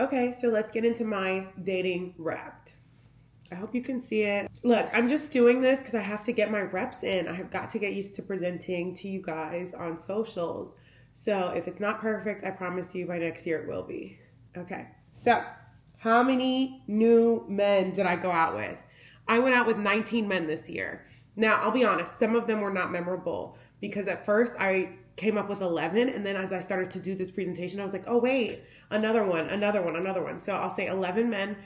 Okay, so let's get into my dating Wrapped. I hope you can see it. Look, I'm just doing this because I have to get my reps in. I have got to get used to presenting to you guys on socials. So if it's not perfect, I promise you by next year it will be. Okay, so how many new men did I go out with? I went out with 19 men this year. Now, I'll be honest, some of them were not memorable because at first I came up with 11, and then as I started to do this presentation, I was like, oh wait, another one. So I'll say 11 men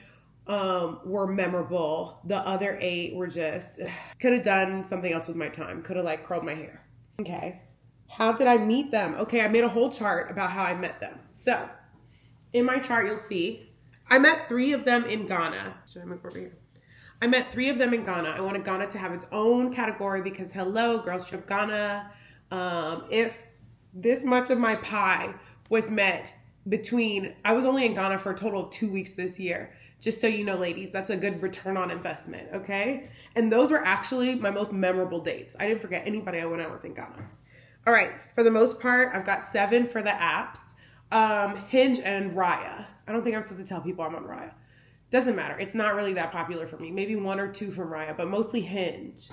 were memorable. The other 8 were just, could have done something else with my time. Could have like curled my hair. Okay. How did I meet them? Okay, I made a whole chart about how I met them. So in my chart, you'll see I met 3 of them in Ghana. Should I move over here? I met 3 of them in Ghana. I wanted Ghana to have its own category because hello, Girls Trip Ghana. If this much of my pie was met between, I was only in Ghana for a total of 2 weeks this year. Just so you know, ladies, that's a good return on investment, okay? And those were actually my most memorable dates. I didn't forget anybody I went out with in Ghana. All right, for the most part, I've got 7 for the apps. Hinge and Raya. I don't think I'm supposed to tell people I'm on Raya. Doesn't matter. It's not really that popular for me. Maybe 1 or 2 from Raya, but mostly Hinge.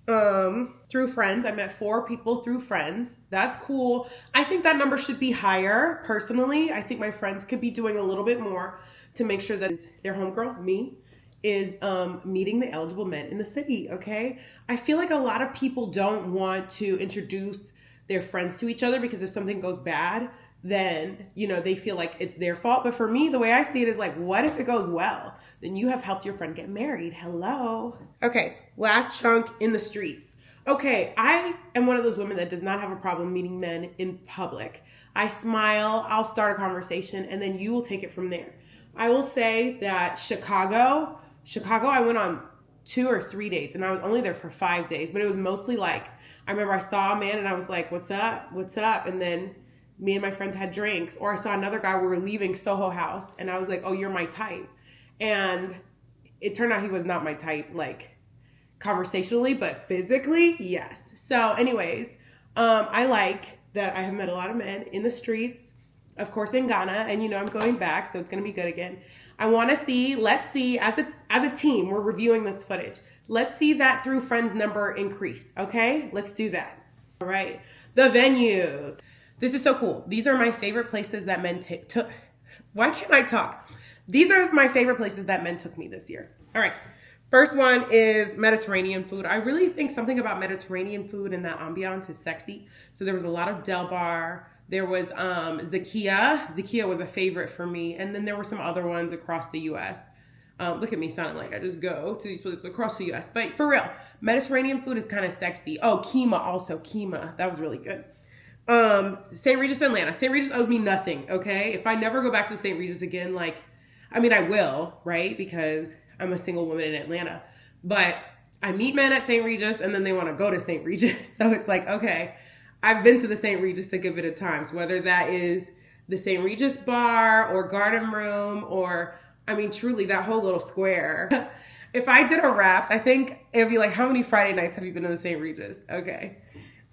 Through friends. I met 4 people through friends. That's cool. I think that number should be higher. Personally, I think my friends could be doing a little bit more to make sure that their homegirl, me, is meeting the eligible men in the city, okay? I feel like a lot of people don't want to introduce their friends to each other because if something goes bad, then, you know, they feel like it's their fault. But for me, the way I see it is like, what if it goes well? Then you have helped your friend get married. Hello. Okay, last chunk, in the streets. Okay, I am one of those women that does not have a problem meeting men in public. I smile, I'll start a conversation, and then you will take it from there. I will say that Chicago, I went on 2 or 3 dates, and I was only there for 5 days, but it was mostly like, I remember I saw a man and I was like, what's up? And then me and my friends had drinks, or I saw another guy, we were leaving Soho House, and I was like, oh, you're my type. And it turned out he was not my type, like conversationally, but physically, yes. So anyways, I like that I have met a lot of men in the streets, of course in Ghana, and you know I'm going back, so it's gonna be good again. I wanna see, let's see, as a team, we're reviewing this footage. Let's see that through friends number increase, okay? Let's do that. All right, the venues. This is so cool. These are my favorite places that men took. Why can't I talk? These are my favorite places that men took me this year. All right. First one is Mediterranean food. I really think something about Mediterranean food and that ambiance is sexy. So there was a lot of Del Bar. There was Zakia. Zakia was a favorite for me. And then there were some other ones across the U.S. Look at me sounding like I just go to these places across the U.S. But for real, Mediterranean food is kind of sexy. Oh, Kima also. Kima. That was really good. St. Regis, Atlanta. St. Regis owes me nothing, okay? If I never go back to St. Regis again, like, I mean, I will, right? Because I'm a single woman in Atlanta. But I meet men at St. Regis and then they want to go to St. Regis. So it's like, okay, I've been to the St. Regis to give it a time. So whether that is the St. Regis bar or garden room or, I mean, truly that whole little square. If I did a Wrapped, I think it'd be like, how many Friday nights have you been to the St. Regis? Okay.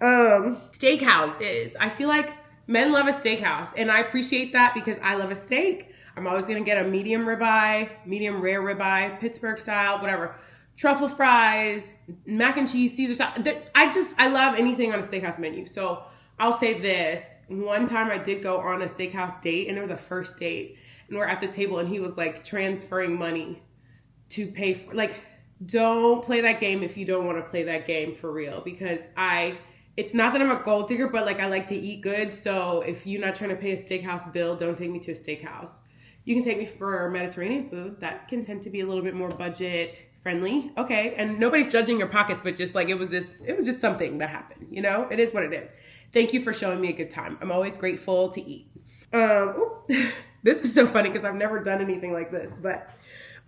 Steakhouses. I feel like men love a steakhouse, and I appreciate that because I love a steak. I'm always gonna get a medium ribeye, medium rare ribeye, Pittsburgh style, whatever. Truffle fries, mac and cheese, Caesar salad. I love anything on a steakhouse menu. So I'll say this. One time I did go on a steakhouse date, and it was a first date, and we're at the table, and he was like transferring money to pay for, like, don't play that game if you don't want to play that game for real, because it's not that I'm a gold digger, but like I like to eat good. So if you're not trying to pay a steakhouse bill, don't take me to a steakhouse. You can take me for Mediterranean food. That can tend to be a little bit more budget friendly. Okay. And nobody's judging your pockets, but just like, it was just something that happened. You know, it is what it is. Thank you for showing me a good time. I'm always grateful to eat. This is so funny because I've never done anything like this, but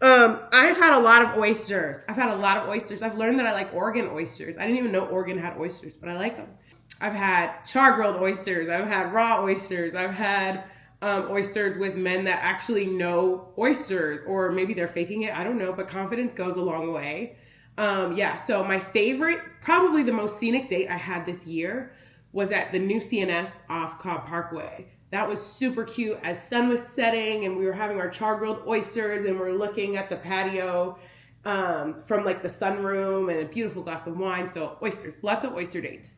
I've had a lot of oysters. I've learned that I like Oregon oysters. I didn't even know Oregon had oysters, but I like them. I've had char-grilled oysters. I've had raw oysters. I've had oysters with men that actually know oysters, or maybe they're faking it. I don't know, but confidence goes a long way. So my favorite, probably the most scenic date I had this year was at the new CNS off Cobb Parkway. That was super cute as sun was setting and we were having our char-grilled oysters and we're looking at the patio from like the sunroom and a beautiful glass of wine. So oysters, lots of oyster dates.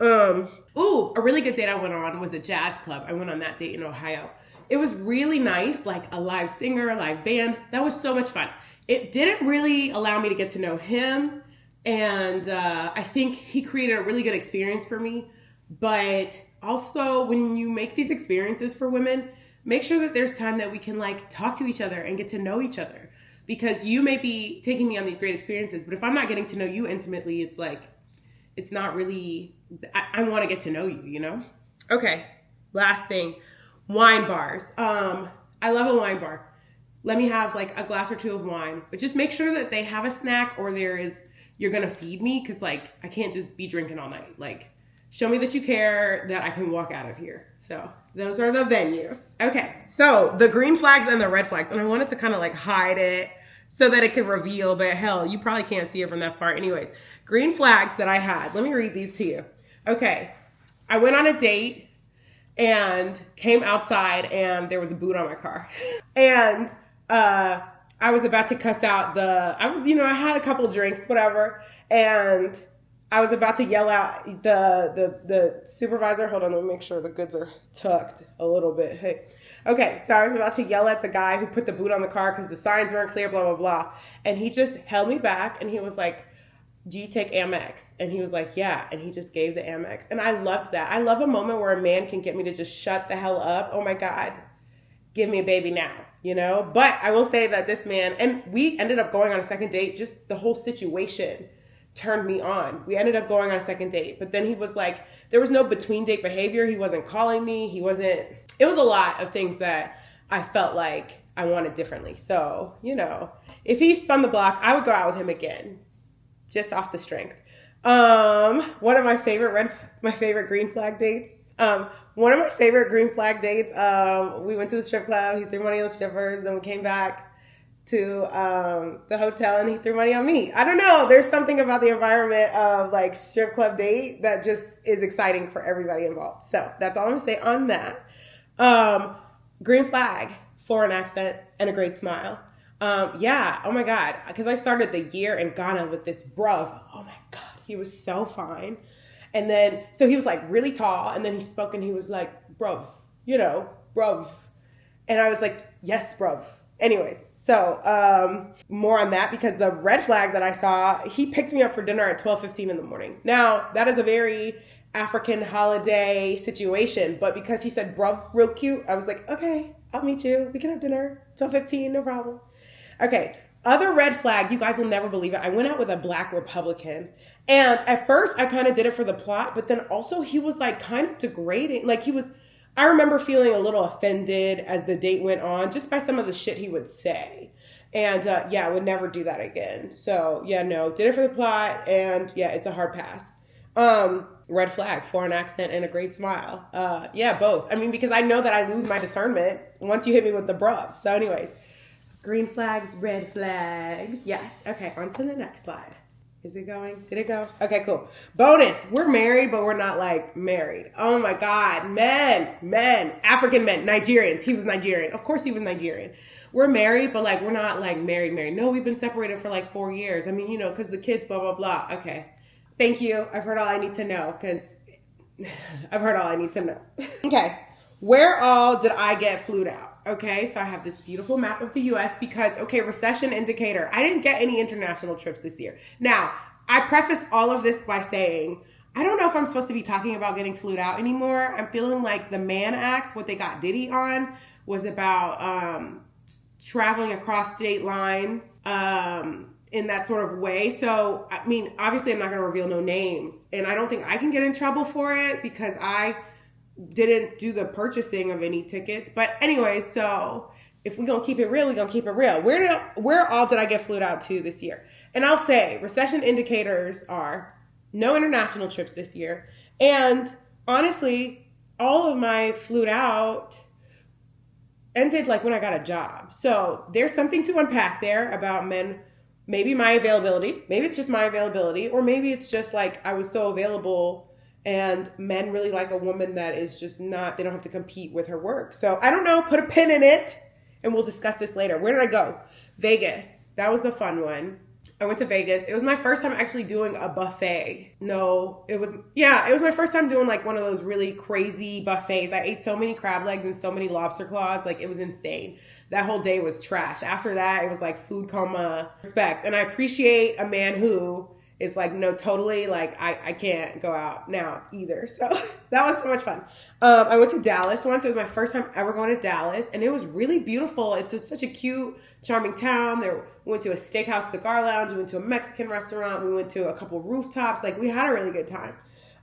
Ooh, a really good date I went on was a jazz club. I went on that date in Ohio. It was really nice, like a live singer, a live band. That was so much fun. It didn't really allow me to get to know him. And I think he created a really good experience for me. But also, when you make these experiences for women, make sure that there's time that we can like talk to each other and get to know each other. Because you may be taking me on these great experiences, but if I'm not getting to know you intimately, it's like, it's not really, I want to get to know you, you know? Okay, last thing, wine bars. I love a wine bar. Let me have like a glass or two of wine, but just make sure that they have a snack or you're going to feed me. Cause like, I can't just be drinking all night. Like, show me that you care, that I can walk out of here. So those are the venues. Okay, so the green flags and the red flags. And I wanted to kind of like hide it so that it could reveal, but hell, you probably can't see it from that far. Anyways, green flags that I had. Let me read these to you. Okay, I went on a date and came outside and there was a boot on my car. And I was about to cuss out I had a couple drinks, whatever. And I was about to yell out the supervisor. Hold on, let me make sure the goods are tucked a little bit. Hey. Okay, so I was about to yell at the guy who put the boot on the car because the signs weren't clear, blah, blah, blah. And he just held me back and he was like, do you take Amex? And he was like, yeah. And he just gave the Amex. And I loved that. I love a moment where a man can get me to just shut the hell up. Oh my God, give me a baby now, you know? But I will say that this man, and we ended up going on a second date, just the whole situation turned me on. We ended up going on a second date, but then he was like, there was no between date behavior. He wasn't calling me. It was a lot of things that I felt like I wanted differently. So, you know, if he spun the block, I would go out with him again, just off the strength. One of my favorite green flag dates. One of my favorite green flag dates, we went to the strip club. He threw money on the strippers. Then we came back to the hotel and he threw money on me. I don't know. There's something about the environment of like strip club date that just is exciting for everybody involved. So that's all I'm gonna say on that. Green flag, foreign accent and a great smile. Yeah. Oh my God. Cause I started the year in Ghana with this bruv. Oh my God. He was so fine. And then, so he was like really tall and then he spoke and he was like, bruv, you know, bruv. And I was like, yes, bruv. Anyways. So, more on that because the red flag that I saw, he picked me up for dinner at 12:15 in the morning. Now, that is a very African holiday situation, but because he said bruv real cute, I was like, okay, I'll meet you. We can have dinner, 12:15, no problem. Okay, other red flag, you guys will never believe it. I went out with a black Republican and at first I kind of did it for the plot, but then also he was like kind of degrading. Like I remember feeling a little offended as the date went on just by some of the shit he would say. And yeah, I would never do that again. So yeah, no, did it for the plot and yeah, it's a hard pass. Red flag, foreign accent and a great smile. Yeah, both. I mean, because I know that I lose my discernment once you hit me with the bruv. So anyways, green flags, red flags. Yes. Okay, on to the next slide. Is it going? Did it go? Okay, cool. Bonus. We're married, but we're not like married. Oh my God. Men, African men, Nigerians. He was Nigerian. Of course he was Nigerian. We're married, but like, we're not like married. No, we've been separated for like 4 years. I mean, you know, cause the kids, blah, blah, blah. Okay. Thank you. I've heard all I need to know cause I've heard all I need to know. Okay. Where all did I get flued out? Okay, so I have this beautiful map of the US because, okay, recession indicator. I didn't get any international trips this year. Now, I preface all of this by saying, I don't know if I'm supposed to be talking about getting flued out anymore. I'm feeling like the Mann Act, what they got Diddy on, was about traveling across state lines in that sort of way. So, I mean, obviously I'm not going to reveal no names. And I don't think I can get in trouble for it because I didn't do the purchasing of any tickets. But anyway, so if we're going to keep it real, we're going to keep it real. Where all did I get flued out to this year? And I'll say recession indicators are no international trips this year. And honestly, all of my flued out ended like when I got a job. So there's something to unpack there about men. Maybe my availability, maybe it's just my availability, or maybe it's just like I was so available And men really like a woman that is just not, they don't have to compete with her work. So I don't know, put a pin in it and we'll discuss this later. Where did I go? Vegas. That was a fun one. I went to Vegas. It was my first time actually doing a buffet. No, it was my first time doing like one of those really crazy buffets. I ate so many crab legs and so many lobster claws. Like it was insane. That whole day was trash. After that, it was like food coma. Respect. And I appreciate a man who is like, no, totally, like, I can't go out now either. So that was so much fun. I went to Dallas once. It was my first time ever going to Dallas, and it was really beautiful. It's just such a cute, charming town. We went to a steakhouse cigar lounge. We went to a Mexican restaurant. We went to a couple rooftops. Like, we had a really good time.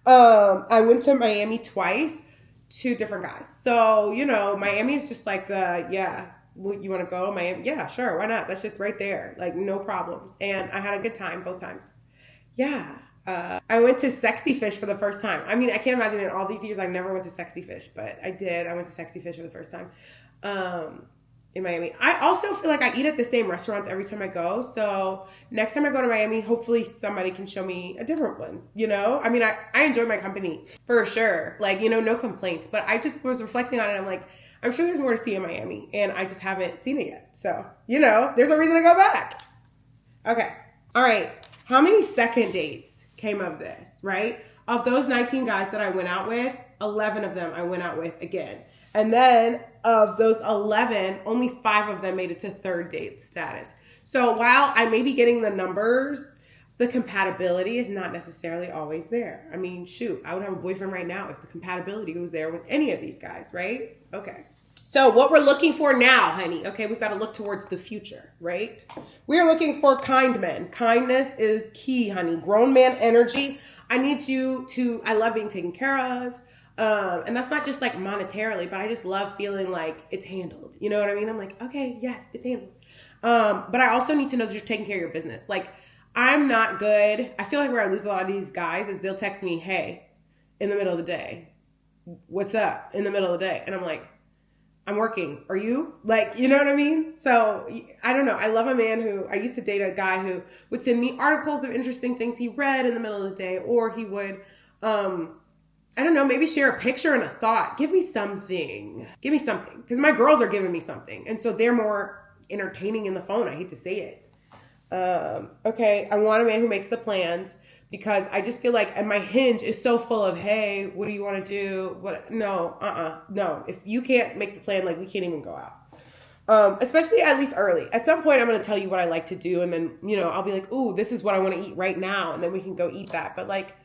I went to Miami twice, 2 different guys. So, you know, Miami is just like you want to go? Miami? Yeah, sure. Why not? That's just right there. Like, no problems. And I had a good time both times. Yeah. I went to Sexy Fish for the first time. I mean, I can't imagine in all these years I never went to Sexy Fish, but I did. I went to Sexy Fish for the first time in Miami. I also feel like I eat at the same restaurants every time I go. So next time I go to Miami, hopefully somebody can show me a different one, you know? I mean, I enjoy my company for sure. Like, you know, no complaints. But I just was reflecting on it. I'm like, I'm sure there's more to see in Miami, and I just haven't seen it yet. So, you know, there's a reason to go back. Okay. All right. How many second dates came of this, right? Of those 19 guys that I went out with, 11 of them I went out with again. And then of those 11, only 5 of them made it to third date status. So while I may be getting the numbers, the compatibility is not necessarily always there. I mean, shoot, I would have a boyfriend right now if the compatibility was there with any of these guys, right? Okay. So what we're looking for now, honey, okay, we've got to look towards the future, right? We are looking for kind men. Kindness is key, honey. Grown man energy. I need you to, I love being taken care of. And that's not just like monetarily, but I just love feeling like it's handled. You know what I mean? I'm like, okay, yes, it's handled. But I also need to know that you're taking care of your business. Like, I'm not good. I feel like where I lose a lot of these guys is they'll text me, hey, in the middle of the day, what's up in the middle of the day? And I'm like, I'm working. Are you? Like, you know what I mean? So I don't know. I love a man who, I used to date a guy who would send me articles of interesting things he read in the middle of the day, or he would, I don't know, maybe share a picture and a thought. Give me something. Give me something. Because my girls are giving me something. And so they're more entertaining in the phone. I hate to say it. Okay. I want a man who makes the plans, because I just feel like, and my Hinge is so full of, hey, what do you want to do? No. If you can't make the plan, like, we can't even go out. Especially at least early. At some point, I'm going to tell you what I like to do. And then, you know, I'll be like, ooh, this is what I want to eat right now. And then we can go eat that. But like,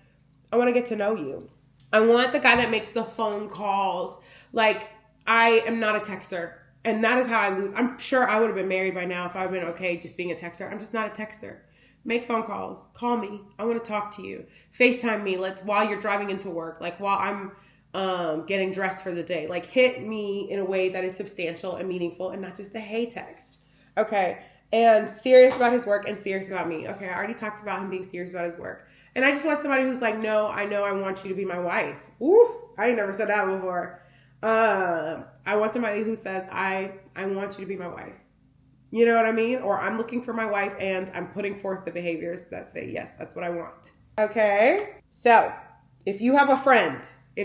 I want to get to know you. I want the guy that makes the phone calls. Like, I am not a texter. And that is how I lose. I'm sure I would have been married by now if I would have been okay just being a texter. I'm just not a texter. Make phone calls. Call me. I want to talk to you. FaceTime me. While you're driving into work. Like, while I'm getting dressed for the day. Like, hit me in a way that is substantial and meaningful and not just a hey text. Okay. And serious about his work and serious about me. Okay. I already talked about him being serious about his work. And I just want somebody who's like, no, I know I want you to be my wife. Ooh, I ain't never said that before. I want somebody who says, I want you to be my wife. You know what I mean? Or I'm looking for my wife and I'm putting forth the behaviors that say, yes, that's what I want. Okay. So if you have a friend, I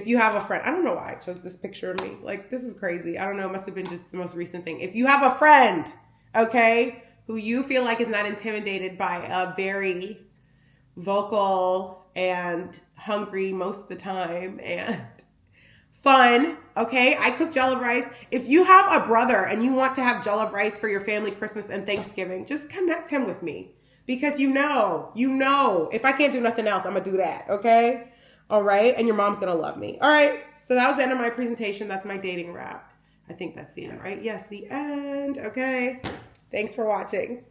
don't know why I chose this picture of me. Like, this is crazy. I don't know. It must have been just the most recent thing. If you have a friend, okay, who you feel like is not intimidated by a very vocal and hungry most of the time and fun, okay? I cook jollof rice. If you have a brother and you want to have jollof rice for your family Christmas and Thanksgiving, just connect him with me. Because you know, if I can't do nothing else, I'm going to do that, okay? All right? And your mom's going to love me. All right? So that was the end of my presentation. That's my dating wrap. I think that's the end, right? Yes, the end. Okay. Thanks for watching.